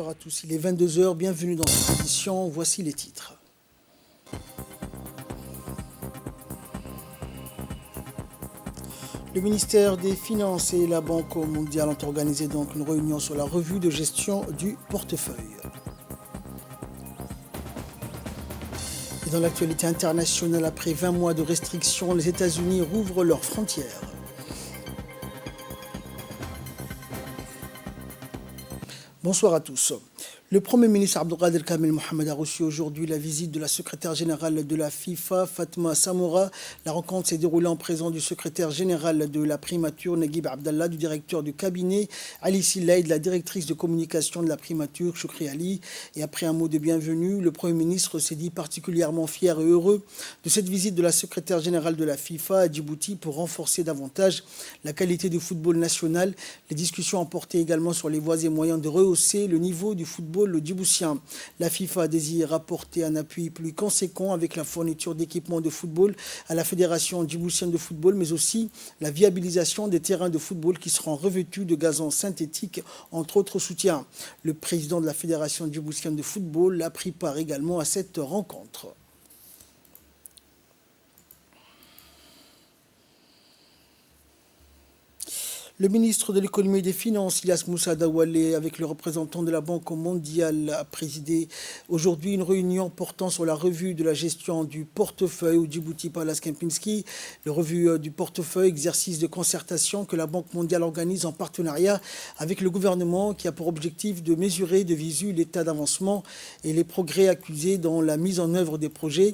Bonsoir à tous, il est 22 h, bienvenue dans cette édition, voici les titres. Le ministère des Finances et la Banque mondiale ont organisé donc une réunion sur la revue de gestion du portefeuille. Et dans l'actualité internationale, après 20 mois de restrictions, les États-Unis rouvrent leurs frontières. Bonsoir à tous. Le Premier ministre Abdelkader Kamel Mohamed a reçu aujourd'hui la visite de la secrétaire générale de la FIFA, Fatma Samoura. La rencontre s'est déroulée en présence du secrétaire général de la primature, Naguib Abdallah, du directeur du cabinet, Ali Silaï, de la directrice de communication de la primature, Choukri Ali. Et après un mot de bienvenue, le Premier ministre s'est dit particulièrement fier et heureux de cette visite de la secrétaire générale de la FIFA à Djibouti pour renforcer davantage la qualité du football national. Les discussions ont porté également sur les voies et moyens de rehausser le niveau du football le djiboutien. La FIFA désire apporter un appui plus conséquent avec la fourniture d'équipements de football à la Fédération djiboutienne de football, mais aussi la viabilisation des terrains de football qui seront revêtus de gazon synthétique, entre autres soutiens. Le président de la Fédération djiboutienne de football a pris part également à cette rencontre. Le ministre de l'économie et des finances, Ilyas Moussa Daoualé, avec le représentant de la Banque mondiale, a présidé aujourd'hui une réunion portant sur la revue de la gestion du portefeuille au Djibouti Palace Kempinski. Le revue du portefeuille, exercice de concertation que la Banque mondiale organise en partenariat avec le gouvernement, qui a pour objectif de mesurer de visu l'état d'avancement et les progrès accusés dans la mise en œuvre des projets.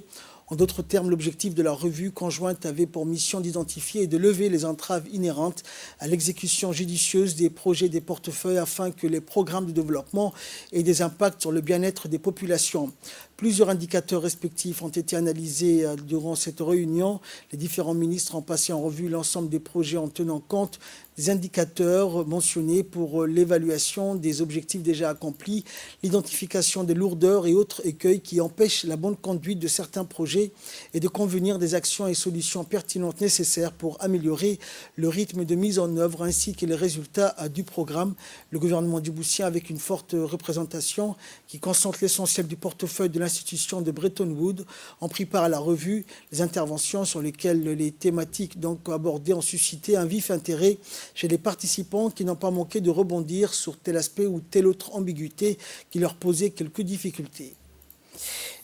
En d'autres termes, l'objectif de la revue conjointe avait pour mission d'identifier et de lever les entraves inhérentes à l'exécution judicieuse des projets des portefeuilles afin que les programmes de développement aient des impacts sur le bien-être des populations. Plusieurs indicateurs respectifs ont été analysés durant cette réunion. Les différents ministres ont passé en revue l'ensemble des projets en tenant compte des indicateurs mentionnés pour l'évaluation des objectifs déjà accomplis, l'identification des lourdeurs et autres écueils qui empêchent la bonne conduite de certains projets et de convenir des actions et solutions pertinentes nécessaires pour améliorer le rythme de mise en œuvre ainsi que les résultats du programme. Le gouvernement djiboutien, avec une forte représentation qui concentre l'essentiel du portefeuille de l'institution de Bretton Woods, ont pris part à la revue. Les interventions sur lesquelles les thématiques donc abordées ont suscité un vif intérêt chez les participants qui n'ont pas manqué de rebondir sur tel aspect ou telle autre ambiguïté qui leur posait quelques difficultés.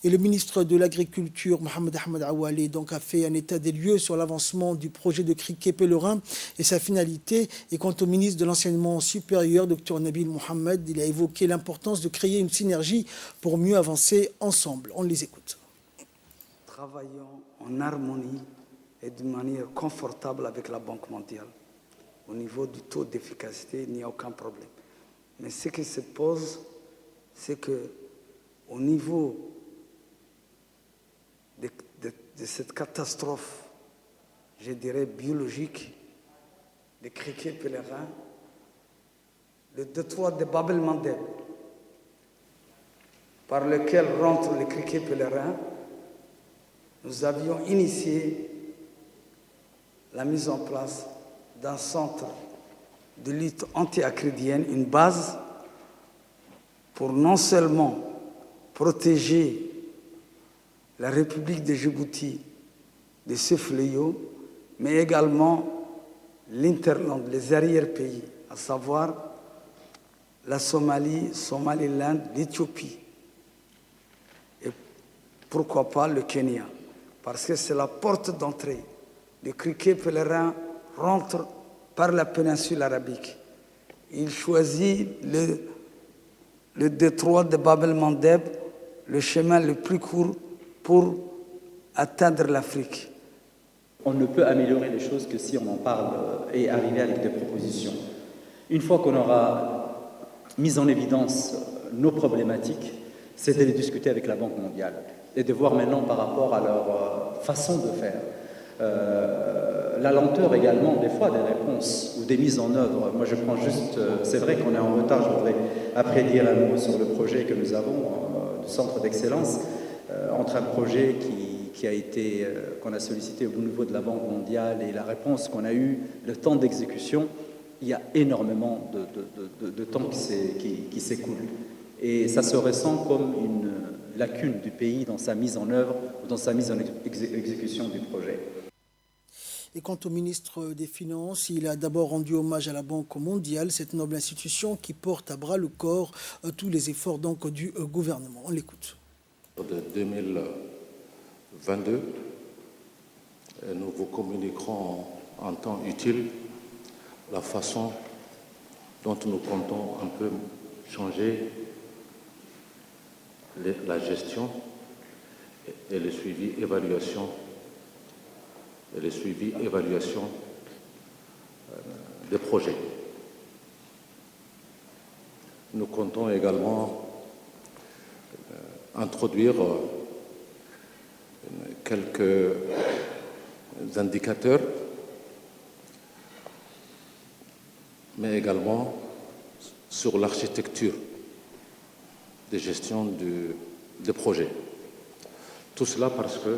Et le ministre de l'Agriculture, Mohamed Ahmed Awale, donc, a fait un état des lieux sur l'avancement du projet de criquet pèlerin et sa finalité. Et quant au ministre de l'Enseignement supérieur, Dr Nabil Mohamed, il a évoqué l'importance de créer une synergie pour mieux avancer ensemble. On les écoute. Travaillons en harmonie et de manière confortable avec la Banque mondiale. Au niveau du taux d'efficacité, il n'y a aucun problème. Mais ce qui se pose, c'est qu'au niveau de cette catastrophe, je dirais biologique, des criquets pèlerins, le détroit de Bab el-Mandeb, par lequel rentrent les criquets pèlerins, nous avions initié la mise en place d'un centre de lutte anti-acridienne, une base pour non seulement protéger la République de Djibouti de ce fléau, mais également l'interland, les arrière-pays, à savoir la Somalie, Somaliland, l'Éthiopie et pourquoi pas le Kenya, parce que c'est la porte d'entrée. Le criquet pèlerin rentre par la péninsule arabique. Il choisit le détroit de Bab el-Mandeb, le chemin le plus court pour atteindre l'Afrique. On ne peut améliorer les choses que si on en parle et arriver avec des propositions. Une fois qu'on aura mis en évidence nos problématiques, c'est de les discuter avec la Banque mondiale et de voir maintenant par rapport à leur façon de faire. La lenteur également, des fois, des réponses ou des mises en œuvre. Moi, je prends juste... c'est vrai qu'on est en retard, je voudrais après dire un mot sur le projet que nous avons, du centre d'excellence, entre un projet qui a été, qu'on a sollicité au niveau de la Banque mondiale et la réponse qu'on a eue, le temps d'exécution, il y a énormément de temps qui s'écoule. Et ça se ressent comme une lacune du pays dans sa mise en œuvre ou dans sa mise en exécution du projet. Et quant au ministre des Finances, il a d'abord rendu hommage à la Banque mondiale, cette noble institution qui porte à bras le corps tous les efforts donc, du gouvernement. On l'écoute. De 2022, nous vous communiquerons en temps utile la façon dont nous comptons un peu changer la gestion et le suivi-évaluation des projets. Nous comptons également introduire quelques indicateurs, mais également sur l'architecture de gestion des projets. Tout cela parce que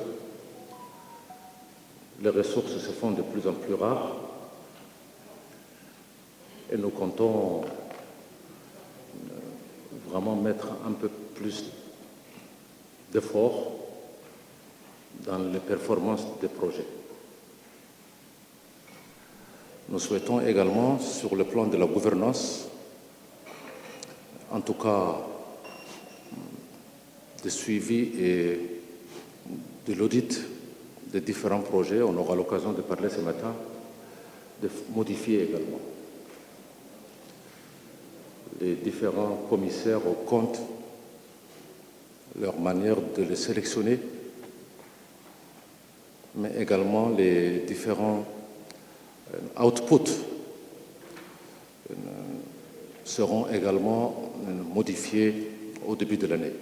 les ressources se font de plus en plus rares et nous comptons vraiment mettre un peu plus d'efforts dans les performances des projets. Nous souhaitons également, sur le plan de la gouvernance, en tout cas de suivi et de l'audit des différents projets, on aura l'occasion de parler ce matin, de modifier également les différents commissaires aux comptes, leur manière de les sélectionner, mais également les différents outputs seront également modifiés au début de l'année.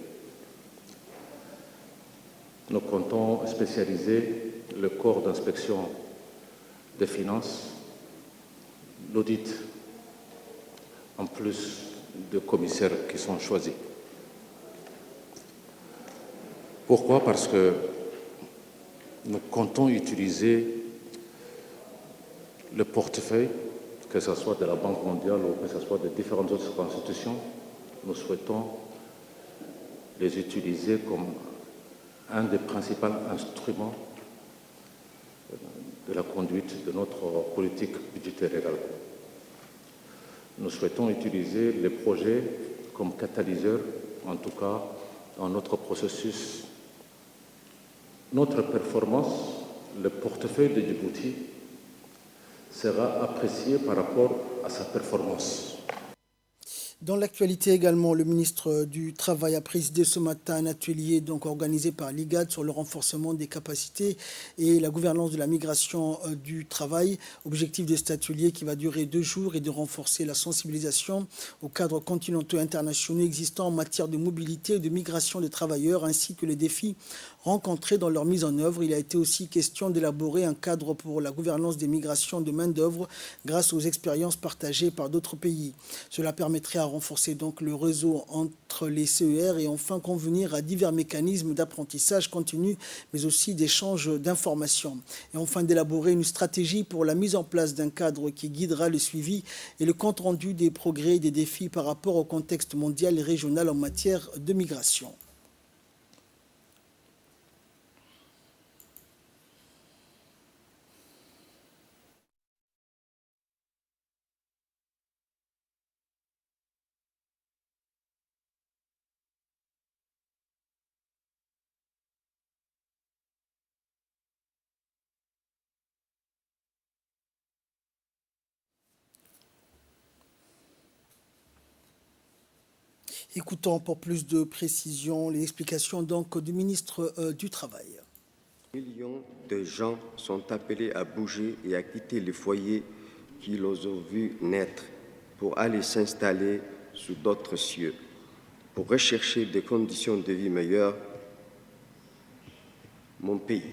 Nous comptons spécialiser le corps d'inspection des finances, l'audit, en plus de commissaires qui sont choisis. Pourquoi? Parce que nous comptons utiliser le portefeuille, que ce soit de la Banque mondiale ou que ce soit de différentes autres institutions, nous souhaitons les utiliser comme un des principaux instruments de la conduite de notre politique budgétaire également. Nous souhaitons utiliser les projets comme catalyseurs, en tout cas dans notre processus. Notre performance, le portefeuille de Djibouti, sera apprécié par rapport à sa performance. Dans l'actualité également, le ministre du Travail a présidé ce matin un atelier donc organisé par l'IGAD sur le renforcement des capacités et la gouvernance de la migration du travail. Objectif de cet atelier qui va durer 2 jours est de renforcer la sensibilisation aux cadres continentaux et internationaux existants en matière de mobilité et de migration des travailleurs ainsi que les défis rencontrés dans leur mise en œuvre. Il a été aussi question d'élaborer un cadre pour la gouvernance des migrations de main-d'œuvre grâce aux expériences partagées par d'autres pays. Cela permettrait à renforcer donc le réseau entre les CER et enfin convenir à divers mécanismes d'apprentissage continu, mais aussi d'échange d'informations. Et enfin d'élaborer une stratégie pour la mise en place d'un cadre qui guidera le suivi et le compte-rendu des progrès et des défis par rapport au contexte mondial et régional en matière de migration. Écoutons pour plus de précision les explications donc du ministre du Travail. Millions de gens sont appelés à bouger et à quitter les foyers qui les ont vus naître pour aller s'installer sous d'autres cieux, pour rechercher des conditions de vie meilleures. Mon pays,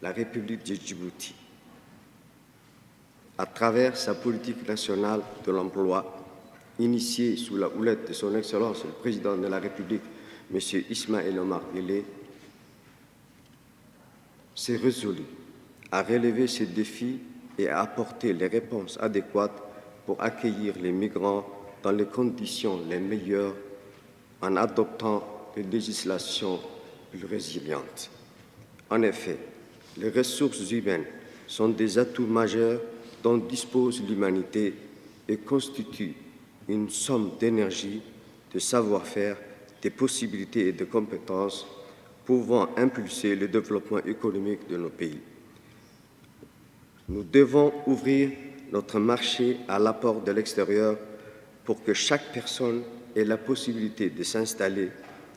la République de Djibouti, à travers sa politique nationale de l'emploi, initiée sous la houlette de son Excellence le Président de la République, M. Ismaël Omar Guelleh, s'est résolu à relever ces défis et à apporter les réponses adéquates pour accueillir les migrants dans les conditions les meilleures en adoptant des législations plus résilientes. En effet, les ressources humaines sont des atouts majeurs dont dispose l'humanité et constituent une somme d'énergie, de savoir-faire, de possibilités et de compétences pouvant impulser le développement économique de nos pays. Nous devons ouvrir notre marché à l'apport de l'extérieur pour que chaque personne ait la possibilité de s'installer,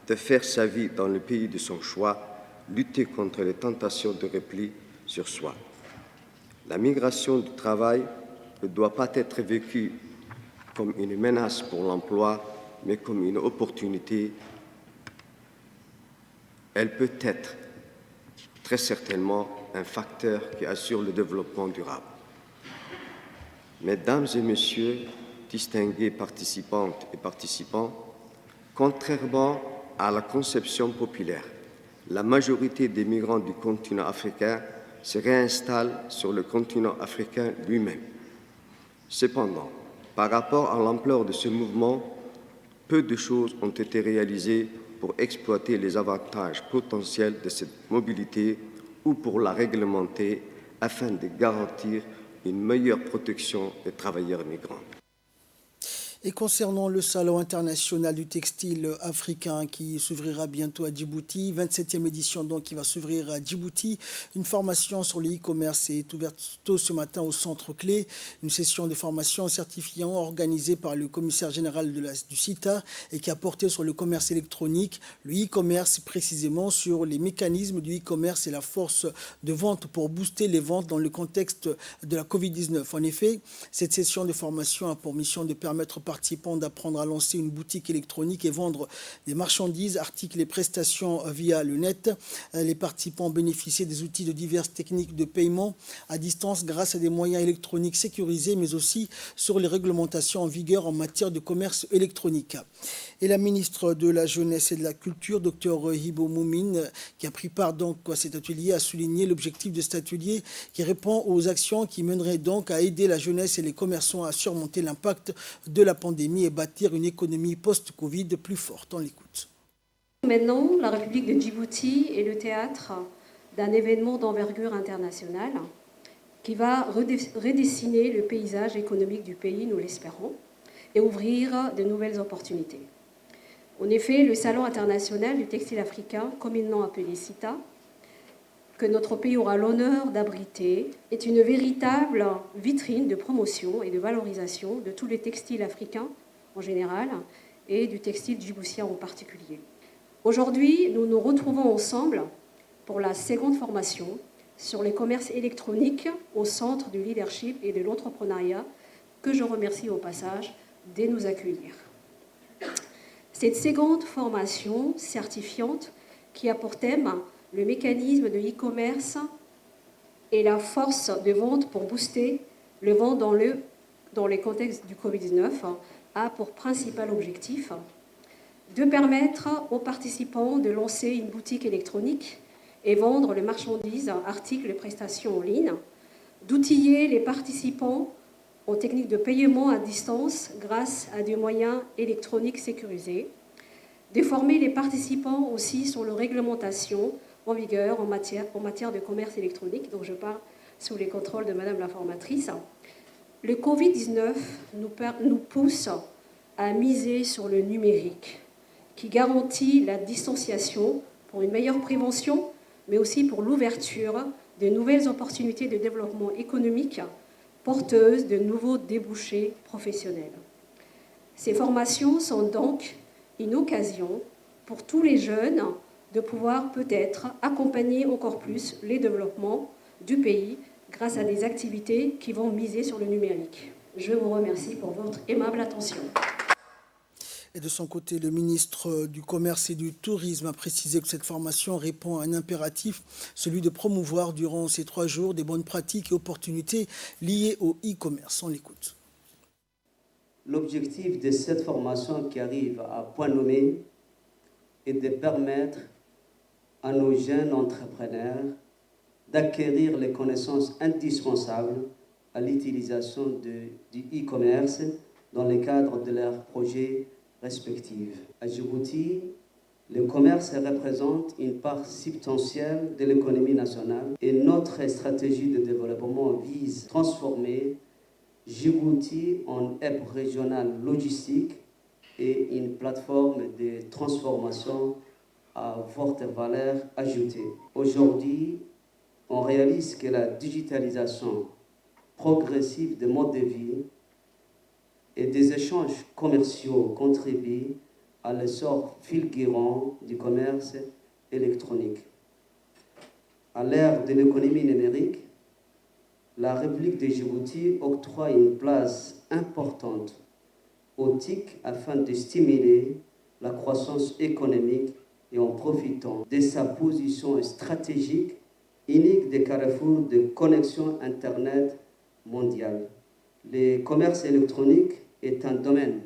de faire sa vie dans le pays de son choix, lutter contre les tentations de repli sur soi. La migration du travail ne doit pas être vécue comme une menace pour l'emploi, mais comme une opportunité. Elle peut être très certainement un facteur qui assure le développement durable. Mesdames et Messieurs, distingués participantes et participants, contrairement à la conception populaire, la majorité des migrants du continent africain se réinstallent sur le continent africain lui-même. Cependant, par rapport à l'ampleur de ce mouvement, peu de choses ont été réalisées pour exploiter les avantages potentiels de cette mobilité ou pour la réglementer afin de garantir une meilleure protection des travailleurs migrants. Et concernant le Salon international du textile africain qui s'ouvrira bientôt à Djibouti, 27e édition donc qui va s'ouvrir à Djibouti, une formation sur le e-commerce est ouverte tôt ce matin au Centre Clé, une session de formation certifiant organisée par le commissaire général du CITA et qui a porté sur le commerce électronique, le e-commerce précisément sur les mécanismes du e-commerce et la force de vente pour booster les ventes dans le contexte de la Covid-19. En effet, cette session de formation a pour mission de permettre aux participants d'apprendre à lancer une boutique électronique et vendre des marchandises, articles et prestations via le net. Les participants bénéficient des outils de diverses techniques de paiement à distance grâce à des moyens électroniques sécurisés, mais aussi sur les réglementations en vigueur en matière de commerce électronique. Et la ministre de la Jeunesse et de la Culture, Dr Hibo Moumine, qui a pris part donc à cet atelier, a souligné l'objectif de cet atelier qui répond aux actions qui mèneraient donc à aider la jeunesse et les commerçants à surmonter l'impact de la pandémie et bâtir une économie post-Covid plus forte. On l'écoute. Maintenant, la République de Djibouti est le théâtre d'un événement d'envergure internationale qui va redessiner le paysage économique du pays, nous l'espérons, et ouvrir de nouvelles opportunités. En effet, le Salon international du textile africain, communément appelé CITA, que notre pays aura l'honneur d'abriter, est une véritable vitrine de promotion et de valorisation de tous les textiles africains en général et du textile djiboutien en particulier. Aujourd'hui, nous nous retrouvons ensemble pour la seconde formation sur les commerces électroniques au centre du leadership et de l'entrepreneuriat, que je remercie au passage de nous accueillir. Cette seconde formation certifiante qui a pour thème le mécanisme de e-commerce et la force de vente pour booster le vent dans les contextes du Covid-19 a pour principal objectif de permettre aux participants de lancer une boutique électronique et vendre les marchandises, articles et prestations en ligne, d'outiller les participants aux techniques de paiement à distance grâce à des moyens électroniques sécurisés, de former les participants aussi sur la réglementation en vigueur en matière de commerce électronique, dont je parle sous les contrôles de Madame la formatrice. Le Covid-19 nous pousse à miser sur le numérique, qui garantit la distanciation pour une meilleure prévention, mais aussi pour l'ouverture de nouvelles opportunités de développement économique porteuses de nouveaux débouchés professionnels. Ces formations sont donc une occasion pour tous les jeunes de pouvoir peut-être accompagner encore plus les développements du pays grâce à des activités qui vont miser sur le numérique. Je vous remercie pour votre aimable attention. Et de son côté, le ministre du Commerce et du Tourisme a précisé que cette formation répond à un impératif, celui de promouvoir durant ces 3 jours des bonnes pratiques et opportunités liées au e-commerce. On l'écoute. L'objectif de cette formation qui arrive à point nommé est de permettre à nos jeunes entrepreneurs d'acquérir les connaissances indispensables à l'utilisation du e-commerce dans le cadre de leurs projets respectives. À Djibouti, le commerce représente une part substantielle de l'économie nationale et notre stratégie de développement vise à transformer Djibouti en hub régional logistique et une plateforme de transformation à forte valeur ajoutée. Aujourd'hui, on réalise que la digitalisation progressive des modes de vie et des échanges commerciaux contribuent à l'essor fulgurant du commerce électronique. À l'ère de l'économie numérique, la République de Djibouti octroie une place importante aux TIC afin de stimuler la croissance économique et en profitant de sa position stratégique unique des carrefours de connexion Internet mondiale. Le commerce électronique est un domaine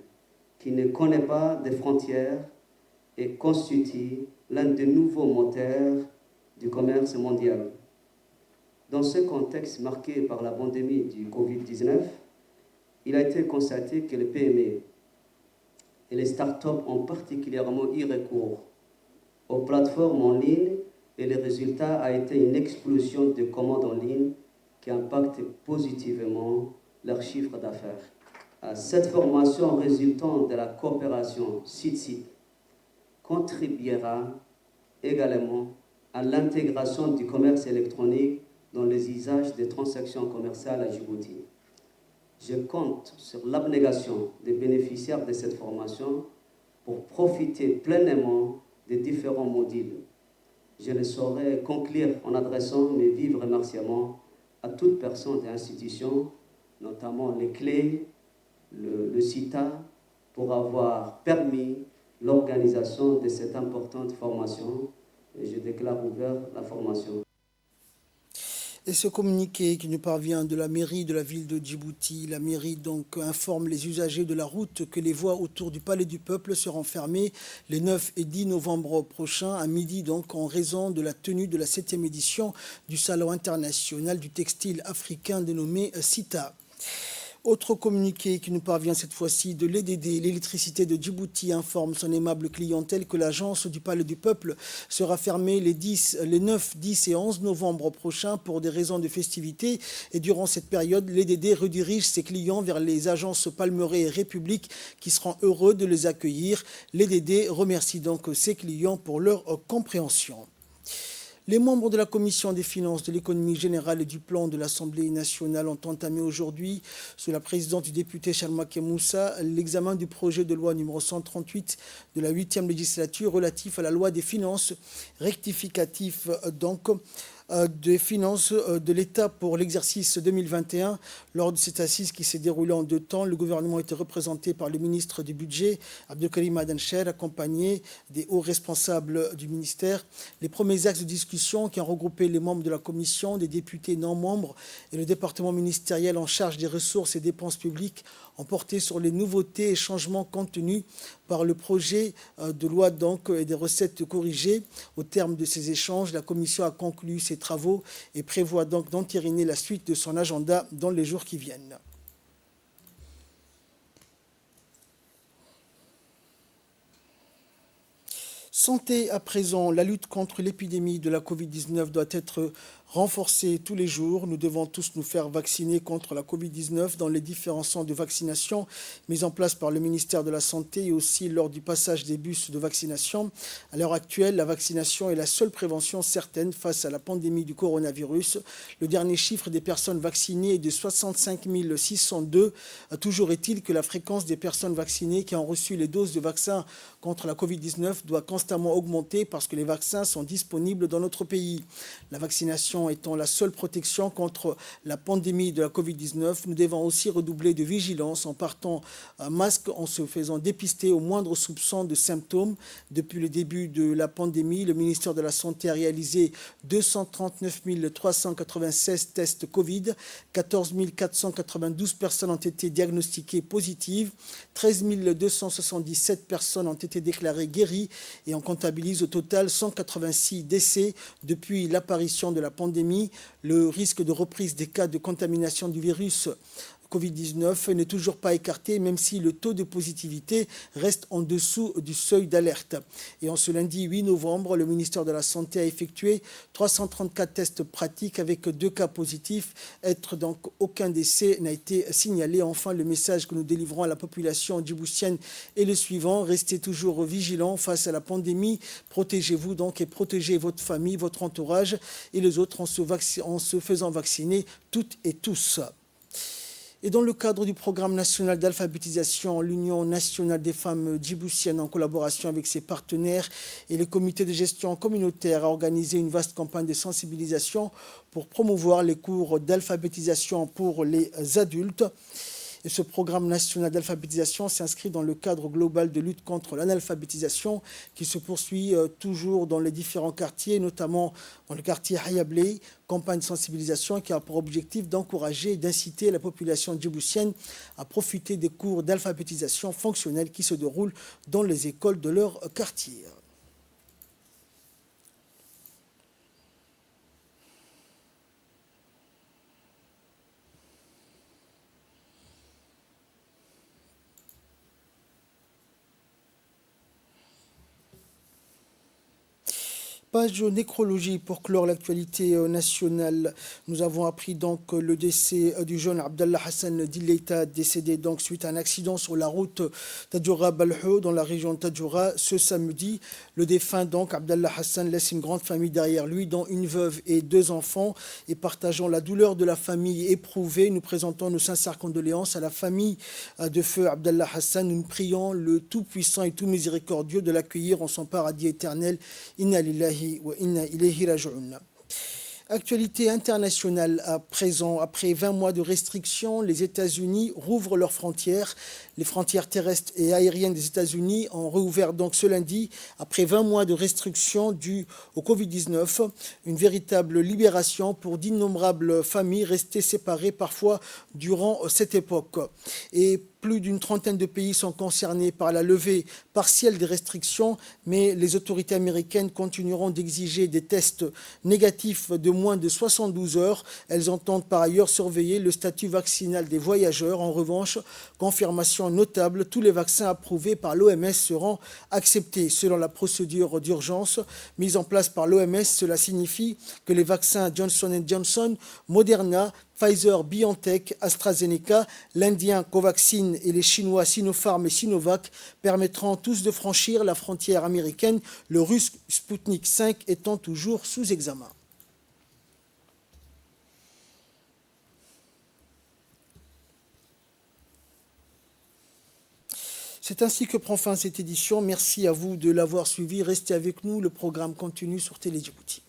qui ne connaît pas de frontières et constitue l'un des nouveaux moteurs du commerce mondial. Dans ce contexte marqué par la pandémie du Covid-19, il a été constaté que les PME et les startups ont particulièrement eu recours aux plateformes en ligne et le résultat a été une explosion de commandes en ligne qui impacte positivement leur chiffre d'affaires. Cette formation résultant de la coopération site-site contribuera également à l'intégration du commerce électronique dans les usages des transactions commerciales à Djibouti. Je compte sur l'abnégation des bénéficiaires de cette formation pour profiter pleinement des différents modules. Je ne saurais conclure en adressant mes vifs remerciements à toute personne et institution, notamment les clés, le CITA, pour avoir permis l'organisation de cette importante formation. Et je déclare ouvert la formation. Et ce communiqué qui nous parvient de la mairie de la ville de Djibouti, la mairie donc informe les usagers de la route que les voies autour du Palais du Peuple seront fermées les 9 et 10 novembre prochains à midi donc en raison de la tenue de la 7e édition du Salon international du textile africain dénommé CITA. Autre communiqué qui nous parvient cette fois-ci de l'EDD, l'électricité de Djibouti informe son aimable clientèle que l'agence du Palais du Peuple sera fermée les 9, 10 et 11 novembre prochains pour des raisons de festivité. Et durant cette période, l'EDD redirige ses clients vers les agences Palmeraie et République qui seront heureux de les accueillir. L'EDD remercie donc ses clients pour leur compréhension. Les membres de la Commission des finances, de l'économie générale et du plan de l'Assemblée nationale ont entamé aujourd'hui, sous la présidence du député Chalmaké Moussa, l'examen du projet de loi numéro 138 de la 8e législature relatif à la loi des finances rectificatif des finances de l'État pour l'exercice 2021. Lors de cette assise qui s'est déroulée en 2 temps, le gouvernement était représenté par le ministre du Budget, Abdelkarim Adencher, accompagné des hauts responsables du ministère. Les premiers axes de discussion qui ont regroupé les membres de la commission, des députés non membres et le département ministériel en charge des ressources et dépenses publiques ont porté sur les nouveautés et changements contenus par le projet de loi et des recettes corrigées. Au terme de ces échanges, la commission a conclu ses travaux et prévoit donc d'entériner la suite de son agenda dans les jours qui viennent. Santé à présent, la lutte contre l'épidémie de la Covid-19 doit être renforcée tous les jours. Nous devons tous nous faire vacciner contre la Covid-19 dans les différents centres de vaccination mis en place par le ministère de la Santé et aussi lors du passage des bus de vaccination. À l'heure actuelle, la vaccination est la seule prévention certaine face à la pandémie du coronavirus. Le dernier chiffre des personnes vaccinées est de 65 602. Toujours est-il que la fréquence des personnes vaccinées qui ont reçu les doses de vaccin contre la Covid-19 doit constamment augmenter parce que les vaccins sont disponibles dans notre pays. La vaccination étant la seule protection contre la pandémie de la Covid-19, nous devons aussi redoubler de vigilance en portant un masque, en se faisant dépister au moindre soupçon de symptômes. Depuis le début de la pandémie, le ministère de la Santé a réalisé 239 396 tests Covid, 14 492 personnes ont été diagnostiquées positives, 13 277 personnes ont été déclarées guéries et on comptabilise au total 186 décès depuis l'apparition de la pandémie. Le risque de reprise des cas de contamination du virus Covid-19 n'est toujours pas écarté, même si le taux de positivité reste en dessous du seuil d'alerte. Et en ce lundi 8 novembre, le ministère de la Santé a effectué 334 tests pratiques avec 2 cas positifs. Donc aucun décès n'a été signalé. Enfin, le message que nous délivrons à la population djiboutienne est le suivant: restez toujours vigilants face à la pandémie. Protégez-vous donc et protégez votre famille, votre entourage et les autres en se faisant vacciner toutes et tous. Et dans le cadre du programme national d'alphabétisation, l'Union nationale des femmes djiboutiennes, en collaboration avec ses partenaires et les comités de gestion communautaires, a organisé une vaste campagne de sensibilisation pour promouvoir les cours d'alphabétisation pour les adultes. Et ce programme national d'alphabétisation s'inscrit dans le cadre global de lutte contre l'analphabétisation qui se poursuit toujours dans les différents quartiers, notamment dans le quartier Hayabley, campagne de sensibilisation qui a pour objectif d'encourager et d'inciter la population djiboutienne à profiter des cours d'alphabétisation fonctionnels qui se déroulent dans les écoles de leur quartier. Page nécrologie pour clore l'actualité nationale. Nous avons appris donc le décès du jeune Abdallah Hassan Dileita, décédé donc suite à un accident sur la route Tadjoura-Balho dans la région de Tadjoura ce samedi. Le défunt donc Abdallah Hassan laisse une grande famille derrière lui, dont une veuve et 2 enfants. Et partageant la douleur de la famille éprouvée, nous présentons nos sincères condoléances à la famille de feu Abdallah Hassan. Nous prions le Tout-Puissant et Tout Miséricordieux de l'accueillir en son paradis éternel. Inna lillahi wa inna ilayhi raji'un. Actualité internationale à présent. Après 20 mois de restrictions, les États-Unis rouvrent leurs frontières. Les frontières terrestres et aériennes des États-Unis ont réouvert donc ce lundi après 20 mois de restrictions dues au Covid-19. Une véritable libération pour d'innombrables familles restées séparées parfois durant cette époque. Et plus d'une trentaine de pays sont concernés par la levée partielle des restrictions, mais les autorités américaines continueront d'exiger des tests négatifs de moins de 72 heures. Elles entendent par ailleurs surveiller le statut vaccinal des voyageurs. En revanche, confirmation notable, tous les vaccins approuvés par l'OMS seront acceptés selon la procédure d'urgence mise en place par l'OMS. Cela signifie que les vaccins Johnson & Johnson, Moderna, Pfizer, BioNTech, AstraZeneca, l'Indien Covaxin et les Chinois Sinopharm et Sinovac permettront tous de franchir la frontière américaine, le russe Sputnik 5 étant toujours sous examen. C'est ainsi que prend fin cette édition. Merci à vous de l'avoir suivi. Restez avec nous. Le programme continue sur Télé Djibouti.